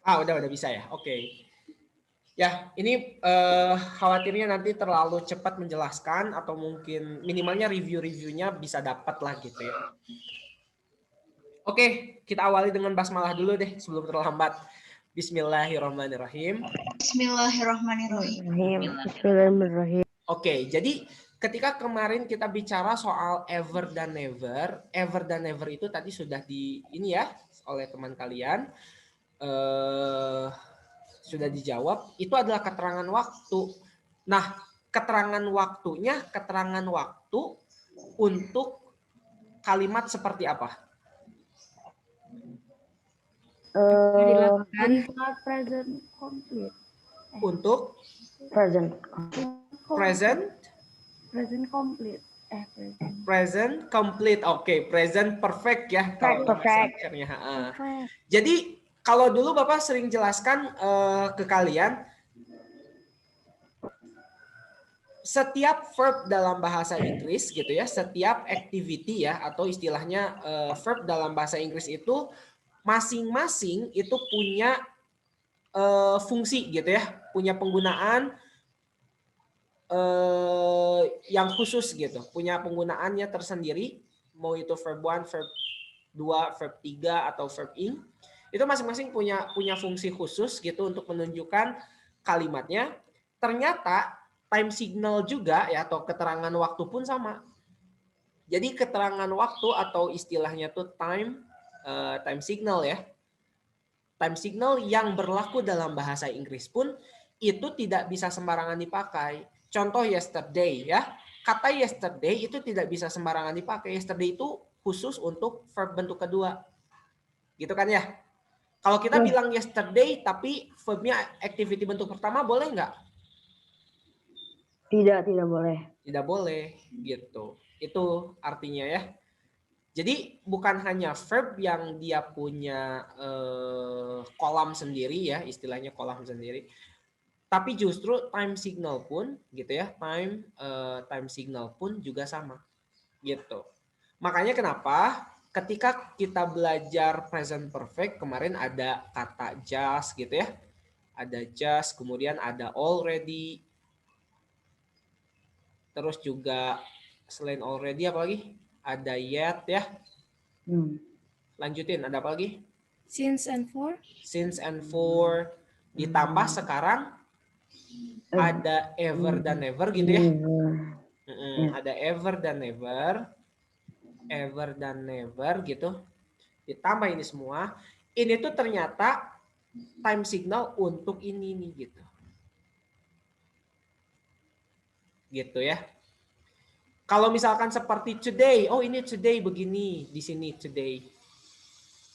Udah bisa ya. Oke. Ya, ini khawatirnya nanti terlalu cepat menjelaskan atau mungkin minimalnya review-reviewnya bisa dapat lah gitu ya. Oke, kita awali dengan basmalah dulu deh sebelum terlambat. Bismillahirrahmanirrahim. Bismillahirrahmanirrahim. Oke, jadi ketika kemarin kita bicara soal ever dan never itu tadi sudah di ini ya oleh teman kalian. Sudah dijawab, itu adalah keterangan waktu. Nah, keterangan waktu untuk kalimat seperti apa? Kalimat present complete. Untuk Present complete. Present complete. Oke, present perfect ya. Perfect. Jadi kalau dulu Bapak sering jelaskan ke kalian, setiap verb dalam bahasa Inggris gitu ya, setiap activity ya atau istilahnya verb dalam bahasa Inggris itu masing-masing itu punya fungsi gitu ya, punya penggunaan yang khusus gitu, punya penggunaannya tersendiri, mau itu verb 1, verb 2, verb 3 atau verb ing. Itu masing-masing punya fungsi khusus gitu untuk menunjukkan kalimatnya. Ternyata time signal juga ya atau keterangan waktu pun sama. Jadi keterangan waktu atau istilahnya tuh time signal ya. Time signal yang berlaku dalam bahasa Inggris pun itu tidak bisa sembarangan dipakai. Contoh yesterday ya. Kata yesterday itu tidak bisa sembarangan dipakai. Yesterday itu khusus untuk verb bentuk kedua. Gitu kan ya? Kalau kita bilang yesterday tapi verbnya activity bentuk pertama boleh nggak? Tidak boleh. Tidak boleh gitu. Itu artinya ya. Jadi bukan hanya verb yang dia punya kolam sendiri ya, istilahnya kolam sendiri. Tapi justru time signal pun gitu ya, time signal pun juga sama. Gitu. Makanya kenapa ketika kita belajar present perfect kemarin ada kata just gitu ya. Ada just, kemudian ada already. Terus juga selain already apa lagi? Ada yet ya. Lanjutin, ada apa lagi? Since and for. Ditambah sekarang ada ever dan never gitu ya. Ada ever dan never gitu. Ditambah ini semua. Ini tuh ternyata time signal untuk ini nih gitu. Gitu ya. Kalau misalkan seperti today, oh ini today begini di sini today.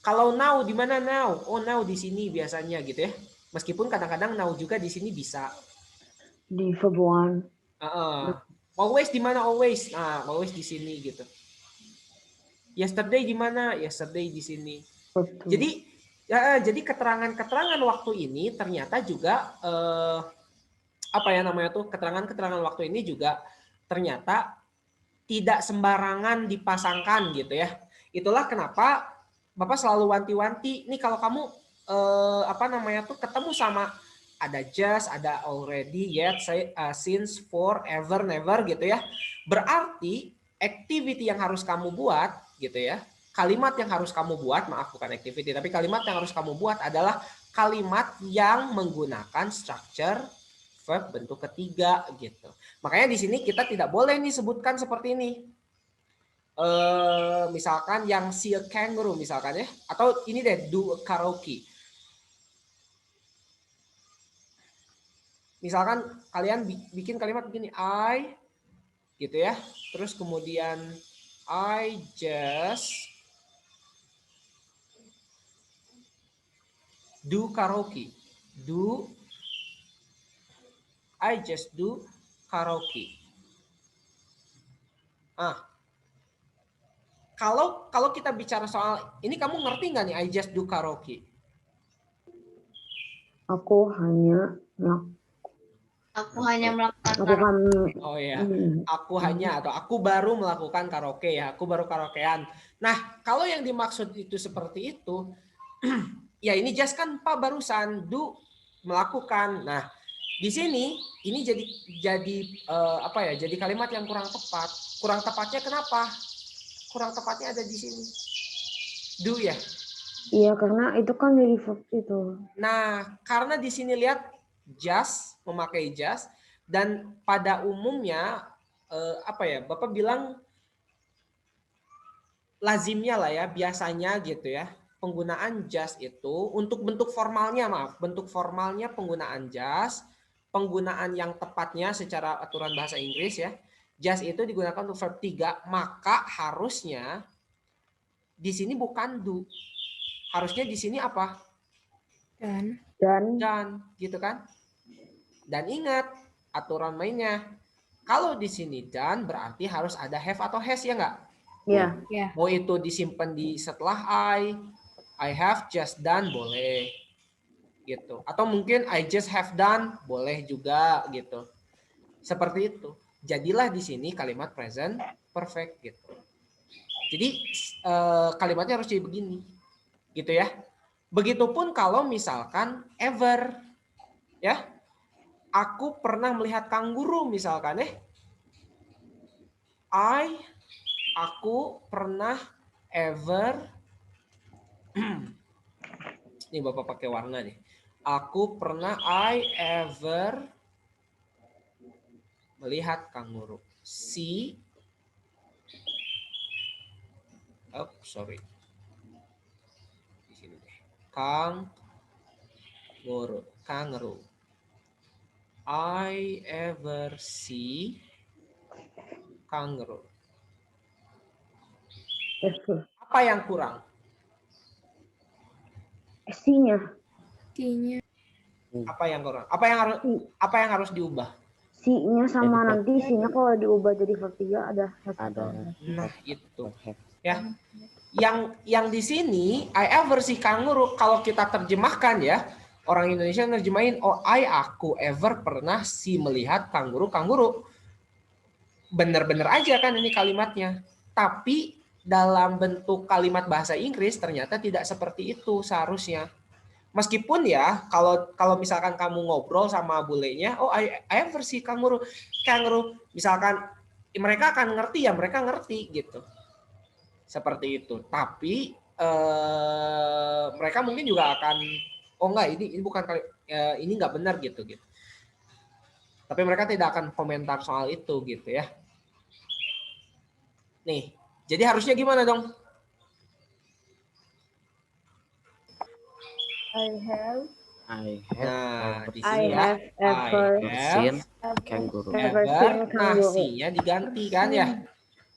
Kalau now di mana now? Oh now di sini biasanya gitu ya. Meskipun kadang-kadang now juga di sini bisa. Di verb one. Always di mana always? Nah, always di sini gitu. Yesterday di mana? Yesterday di sini. Jadi keterangan-keterangan waktu ini ternyata juga keterangan-keterangan waktu ini juga ternyata tidak sembarangan dipasangkan gitu ya. Itulah kenapa Bapak selalu wanti-wanti nih kalau kamu ketemu sama ada just, ada already, yet, since, for, ever, never gitu ya. Berarti activity yang harus kamu buat gitu ya. Kalimat yang harus kamu buat, maaf bukan activity, tapi kalimat yang harus kamu buat adalah kalimat yang menggunakan structure verb bentuk ketiga gitu. Makanya di sini kita tidak boleh nih sebutkan seperti ini. Misalkan yang see a kangaroo misalkan ya, atau ini deh do a karaoke. Misalkan kalian bikin kalimat begini, I gitu ya, terus kemudian I just do karaoke, I just do karaoke. Kalau kita bicara soal ini, kamu ngerti nggak nih I just do karaoke? Aku hanya melakukan. Oh ya, aku baru melakukan karaoke ya, aku baru karaokean. Nah, kalau yang dimaksud itu seperti itu, Ya ini just kan Pak barusan do melakukan. Nah, di sini ini jadi apa ya? Jadi kalimat yang kurang tepat. Kurang tepatnya kenapa? Kurang tepatnya ada di sini. Do ya. Iya, karena itu kan jadi verb itu. Nah, karena di sini lihat just, memakai just, dan pada umumnya apa ya? Bapak bilang lazimnya lah ya, biasanya gitu ya. Penggunaan just itu untuk bentuk formalnya, maaf, bentuk formalnya penggunaan just, penggunaan yang tepatnya secara aturan bahasa Inggris ya. Just itu digunakan untuk verb 3, maka harusnya di sini bukan do. Harusnya di sini apa? Dan gitu kan? Dan ingat aturan mainnya. Kalau di sini dan berarti harus ada have atau has ya nggak? Iya. Mau itu disimpan di setelah I have just done boleh gitu. Atau mungkin I just have done boleh juga gitu. Seperti itu. Jadilah di sini kalimat present perfect gitu. Jadi kalimatnya harus jadi begini. Gitu ya. Begitupun kalau misalkan ever ya. Aku pernah melihat kanguru misalkan aku pernah ever ini Bapak pakai warna nih. Aku pernah I ever melihat kanguru. See sorry. Di sini deh. Kangaroo. I ever see kangaroo. Apa yang kurang? C-nya. Apa yang kurang? Apa yang harus diubah? C-nya sama nanti C-nya kalau diubah jadi verb 3 ada has. Nah, itu. Ya. Yang di sini I ever see kangaroo kalau kita terjemahkan ya, orang Indonesia nerjemahin aku ever pernah melihat kanguru. Bener-bener aja kan ini kalimatnya. Tapi dalam bentuk kalimat bahasa Inggris ternyata tidak seperti itu seharusnya. Meskipun ya kalau misalkan kamu ngobrol sama bulenya, I ever see kangaroo, misalkan mereka akan ngerti ya, mereka ngerti gitu. Seperti itu. Tapi mereka mungkin juga akan enggak ini bukan ini enggak benar gitu. Tapi mereka tidak akan komentar soal itu gitu ya. Nih, jadi harusnya gimana dong? I have di sini seen kangaroo. Nasinya diganti kan ya.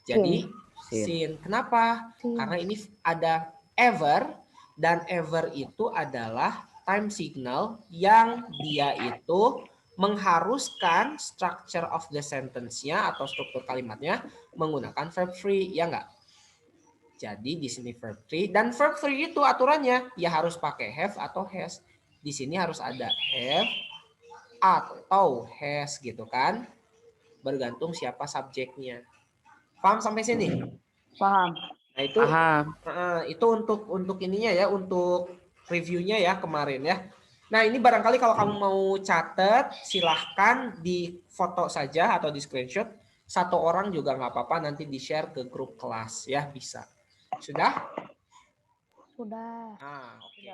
Jadi seen. Kenapa? Karena ini ada ever dan ever itu adalah time signal yang dia itu mengharuskan structure of the sentence-nya atau struktur kalimatnya menggunakan verb 3 ya enggak? Jadi di sini verb 3 dan verb 3 itu aturannya ya harus pakai have atau has. Di sini harus ada have atau has gitu kan. Bergantung siapa subjeknya. Paham sampai sini? Paham. Nah, itu untuk ininya ya, untuk reviewnya ya kemarin ya. Nah, ini barangkali kalau kamu mau catat, silahkan di foto saja atau di screenshot. Satu orang juga nggak apa-apa, nanti di-share ke grup kelas ya, bisa. Sudah? Sudah. Oke.